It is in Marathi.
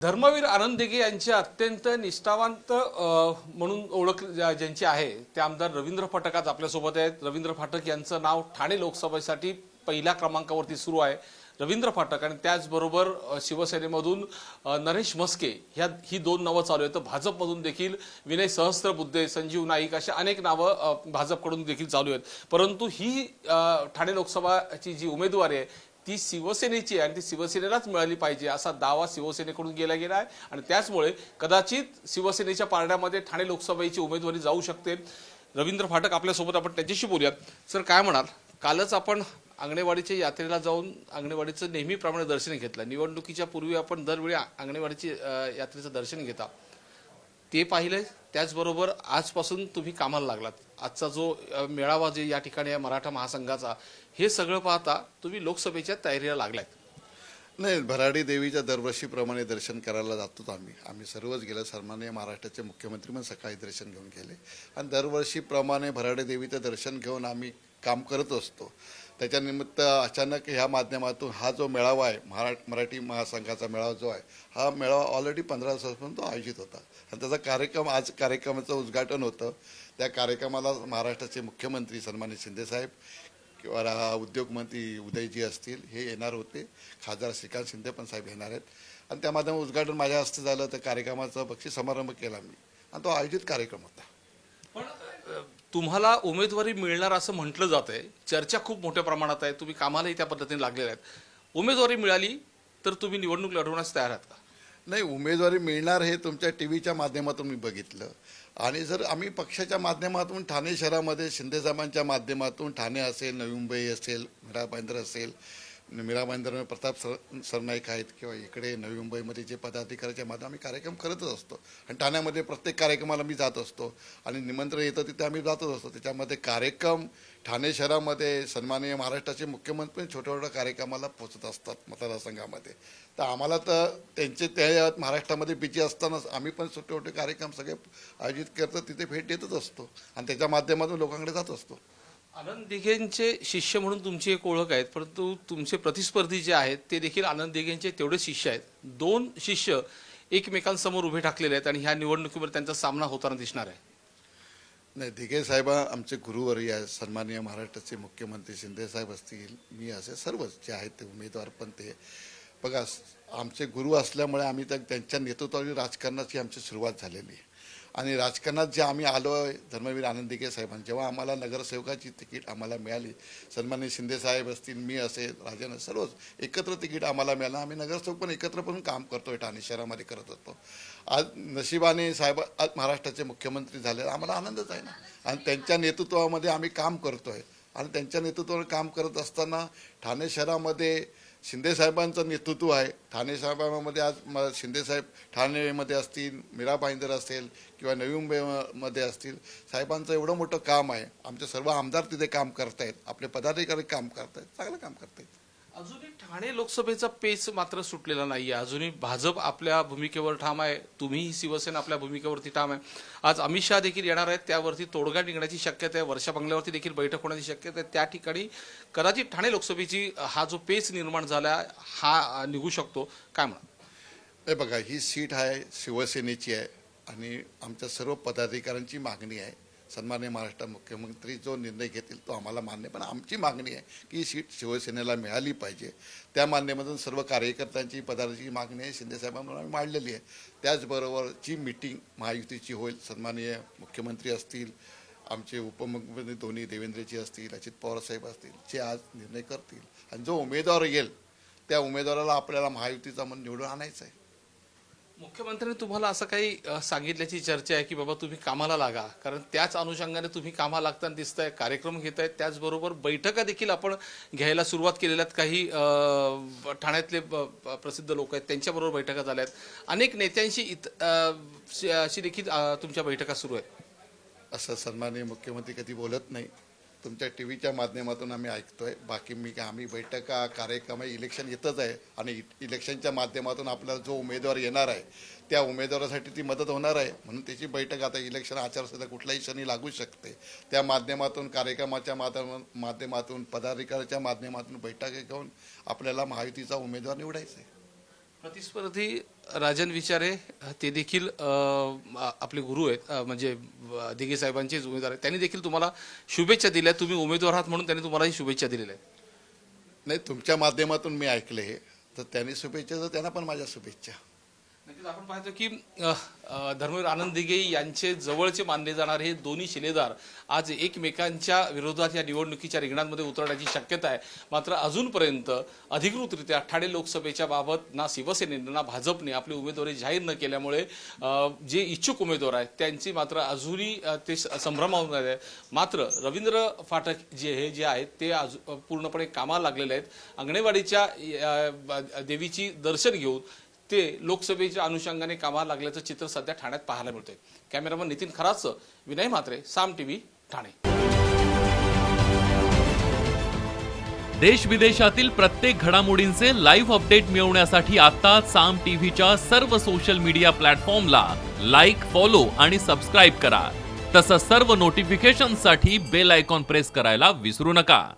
धर्मवीर आनंद दिघे यांचे अत्यंत निष्ठावंत म्हणून ओळख ज्यांची आहे ते आमदार रवींद्र फाटक आज आपल्यासोबत आहेत। रवींद्र फाटक यांचं नाव ठाणे लोकसभेसाठी पहिल्या क्रमांकावरती सुरू आहे। रवींद्र फाटक आणि त्याचबरोबर शिवसेनेमधून नरेश म्हस्के ही दोन नावं चालू आहेत। भाजपमधून देखील विनय सहस्त्रबुद्धे, संजीव नाईक अशा अनेक नावं भाजपकडून देखील चालू आहेत। परंतु ही ठाणे लोकसभाची जी उमेदवारी आहे ती शिवसेनेची आहे आणि ती शिवसेनेलाच मिळाली पाहिजे असा दावा शिवसेनेकडून केला गेला आहे आणि त्याचमुळे कदाचित शिवसेनेच्या पारड्यामध्ये ठाणे लोकसभेची उमेदवारी जाऊ शकते। रवींद्र फाटक आपल्यासोबत, आपण त्यांच्याशी बोलूयात। सर, काय म्हणाल? कालच आपण अंगणेवाडीच्या यात्रेला जाऊन अंगणेवाडीचं नेहमीप्रमाणे दर्शन घेतलं। निवडणुकीच्या पूर्वी आपण दरवेळी अंगणेवाडीची यात्रेचं दर्शन घेता, ते पाहिलंय। त्याचबरोबर आजपासून तुम्ही कामाला लागलात। आजचा जो मेळावा जे या ठिकाणी आहे मराठा महासंघाचा, हे सगळं पाहता तुम्ही लोकसभेच्या तयारीला लागलात। नाही, भराडी देवीच्या दरवर्षीप्रमाणे दर्शन करायला जातोच आम्ही सर्वच गेलो। सन्माननीय महाराष्ट्राचे मुख्यमंत्री पण सकाळी दर्शन घेऊन गेले आणि दरवर्षीप्रमाणे भराडी देवीचं दर्शन घेऊन आम्ही काम करत असतो। त्याच्यानिमित्त अचानक ह्या माध्यमातून हा जो मेळावा आहे, मराठी महासंघाचा मेळावा जो आहे, हा मेळावा ऑलरेडी 15 दिवसापासून तो आयोजित होता आणि त्याचा कार्यक्रम, आज कार्यक्रमाचं उद्घाटन होतं। त्या कार्यक्रमाला महाराष्ट्राचे मुख्यमंत्री सन्मानित शिंदेसाहेब किंवा उद्योगमंत्री उदयजी असतील, हे येणार होते। खासदार श्रीकांत शिंदे पण साहेब येणार आहेत आणि त्या माध्यमात उद्घाटन माझ्या हस्ते झालं। त्या कार्यक्रमाचा बक्षीस समारंभ केला मी आणि तो आयोजित कार्यक्रम होता। पण तुम्हाला उमेदवारी मिळणार असं म्हटलं जात आहे, चर्चा खूप मोठ्या प्रमाणात आहे, तुम्ही कामालाही त्या पद्धतीने लागलेले आहेत। उमेदवारी मिळाली तर तुम्ही निवडणूक लढवण्यास तयार आहात का? नाही, उमेदवारी मिळणार हे तुमच्या टीव्हीच्या माध्यमातून मी बघितलं आणि जर आम्ही पक्षाच्या माध्यमातून ठाणे शहरामध्ये शिंदेसाहेबांच्या माध्यमातून ठाणे असेल, नवी मुंबई असेल, मीरा भाईंदर असेल, मीरा भाईंदर प्रताप सरनाईक आहेत किंवा इकडे नवी मुंबईमध्ये जे पदाधिकाऱ्याच्या माध्यमात आम्ही कार्यक्रम करतच असतो आणि ठाण्यामध्ये प्रत्येक कार्यक्रमाला मी जात असतो आणि निमंत्रण येतं तिथे आम्ही जातच असतो। त्याच्यामध्ये कार्यक्रम ठाणे शहरामध्ये सन्माननीय महाराष्ट्राचे मुख्यमंत्री छोट्या छोट्या कार्यक्रमाला पोचत असतात मतदारसंघामध्ये। तर आम्हाला तर त्यांचे त्या महाराष्ट्रामध्ये बिजी असतानाच आम्ही पण छोटे छोटे कार्यक्रम सगळे आयोजित करतो, तिथे भेट देतच असतो आणि त्याच्या माध्यमातून लोकांकडे जात असतो। आनंद दिघेंचे शिष्य म्हणून तुमची एक ओळख आहे, परंतु तुमचे प्रतिस्पर्धी जे आहेत ते देखील आनंद दिघेंचे तेवढेच शिष्य आहेत। दोन शिष्य एकमेकांसमोर उभे ठाकलेले आहेत आणि ह्या निवडणुकीवर त्यांचा सामना होताना दिसणार आहे। नाही, दिघे साहेब आमचे गुरुवर्य आहे। सन्माननीय महाराष्ट्राचे मुख्यमंत्री शिंदेसाहेब असतील, मी असे सर्वच जे आहेत ते उमेदवार पण ते बघा, आमचे गुरु असल्यामुळे आम्ही त्यांच्या नेतृत्वाखाली राजकारणाची आमची सुरुवात झालेली आहे आणि राजकारणात जे आम्ही आलो आहे, धर्मवीर आनंद दिघे साहेबांनी जेव्हा आम्हाला नगरसेवकाची तिकीट आम्हाला मिळाली, सन्माननीय शिंदेसाहेब असतील, मी असेल, राजन, सर्वच एकत्र तिकीट आम्हाला मिळालं। आम्ही नगरसेवक पण एकत्र पण काम करतोय, ठाणे शहरामध्ये करत होतो। आज नशिबाने साहेब आज महाराष्ट्राचे मुख्यमंत्री झाले, आम्हाला आनंदच आहे ना आणि त्यांच्या नेतृत्वामध्ये आम्ही काम करतोय आणि त्यांच्या नेतृत्वावर काम करत असताना ठाणे शहरामध्ये शिंदेसाहेबांचं नेतृत्व आहे। ठाणे साहेबांमध्ये आज शिंदेसाहेब ठाणेमध्ये असतील, मीरा भाईंदर असेल किंवा नवी मुंबईमध्ये असतील, साहेबांचं एवढं मोठं काम आहे। आमचे सर्व आमदार तिथे काम करतायत, आपले पदाधिकारी काम करतायत, चांगलं काम करतायत। अजूनही ठाणे लोकसभेचा पेच मात्र सुटलेला नाहीये। अजूनही भाजप आपल्या भूमिकेवर ठाम आहे, तुम्हीही शिवसेना आपल्या भूमिकेवरती ठाम आहे। आज अमित शहा देखील येणार आहेत, त्यावरती तोडगा निघण्याची शक्यता आहे। वर्षा बंगल्यावरती देखील बैठक होण्याची शक्यता आहे। त्या ठिकाणी कदाचित ठाणे लोकसभेची हा जो पेच निर्माण झाला हा निघू शकतो, काय म्हणा? हे बघा, ही सीट आहे शिवसेनेची आहे आणि आमच्या सर्व पदाधिकाऱ्यांची मागणी आहे। सन्माननीय महाराष्ट्र मुख्यमंत्री जो निर्णय घेतील तो आम्हाला मान्य, पण आमची मागणी आहे की ही सीट शिवसेनेला मिळाली पाहिजे। त्या माध्यमातून सर्व कार्यकर्त्यांची पदाधिकाऱ्यांची मागणी आहे, शिंदेसाहेबांकडून आम्ही मांडलेली आहे। त्याचबरोबर जी मीटिंग महायुतीची होईल, सन्माननीय मुख्यमंत्री असतील, आमचे उपमुख्यमंत्री दोन्ही देवेंद्रजी असतील, अजित पवार साहेब असतील, जे आज निर्णय करतील आणि जो उमेदवार येईल त्या उमेदवाराला आपल्याला महायुतीचा म्हणून निवडून आणायचं आहे। मुख्यमंत्र्यांनी तुम्हाला असं काही सांगितल्याची चर्चा आहे की बाबा तुम्ही कामाला लागा, कारण त्याच अनुषंगाने तुम्ही कामाला लागताना दिसताय, कार्यक्रम घेतायत, त्याचबरोबर बैठका देखील आपण घ्यायला सुरुवात केलेल्या आहेत। काही ठाण्यातले प्रसिद्ध लोक आहेत त्यांच्याबरोबर बैठका झाल्या आहेत, अनेक नेत्यांशी अशी देखील तुमच्या बैठका सुरू आहेत। असं सन्माननीय मुख्यमंत्री कधी बोलत नाही, तुमच्या टीव्हीच्या माध्यमातून आम्ही ऐकतोय। बाकी आम्ही बैठका, कार्यक्रम, इलेक्शन येतच आहे आणि इलेक्शनच्या माध्यमातून आपल्याला जो उमेदवार येणार आहे त्या उमेदवारासाठी ती मदत होणार आहे, म्हणून त्याची बैठक आता इलेक्शन आचारसंहिता कुठल्याही क्षणी लागू शकते। त्या माध्यमातून, कार्यक्रमाच्या माध्यमातून, पदाधिकाऱ्याच्या माध्यमातून बैठका घेऊन आपल्याला महायुतीचा उमेदवार निवडायचा आहे। प्रतिस्पर्धी राजन विचारे ते देखील आपले गुरु आहेत, म्हणजे दिघे साहेबांचेच उमेदवार आहेत. त्यांनी देखील तुम्हाला शुभेच्छा दिल्या. तुम्ही उमेदवार आहात म्हणून त्यांनी तुम्हालाही शुभेच्छा दिलेल्या आहेत. नाही, तुमच्या माध्यमातून मी ऐकले हे, तर त्यांनी शुभेच्छा, तर त्यांना पण माझ्या शुभेच्छा. नक्कीच आपण पाहतो की धर्मवीर आनंद दिघे यांचे जवळचे मानले जाणारे हे दोन्ही शिलेदार आज एकमेकांच्या विरोधात या निवडणुकीच्या रिंगणांमध्ये उतरण्याची शक्यता आहे. मात्र अजूनपर्यंत अधिकृतरित्या ठाणे लोकसभेच्या बाबत ना शिवसेनेनं ना भाजपने आपली उमेदवारी जाहीर न केल्यामुळे जे इच्छुक उमेदवार आहेत त्यांची मात्र अजूनही ते संभ्रमावून आहे. मात्र रवींद्र फाटक जे आहेत ते पूर्णपणे कामाला लागलेले आहेत. अंगणेवाडीच्या देवीची दर्शन घेऊन ते लोकसभेच्या अनुषंगाने कामाला लागल्याचं चित्र सध्या ठाण्यात पाहायला मिळतंय. कॅमेरामन नितीन खरासह विनय म्हात्रे, साम टीव्ही, ठाणे. देश विदेशातील प्रत्येक घडामोडींचे लाईव्ह अपडेट मिळवण्यासाठी आता साम टीव्हीच्या सर्व सोशल मीडिया प्लॅटफॉर्मला लाईक, फॉलो आणि सबस्क्राईब करा. तसंच सर्व नोटिफिकेशनसाठी बेल आयकॉन प्रेस करायला विसरू नका.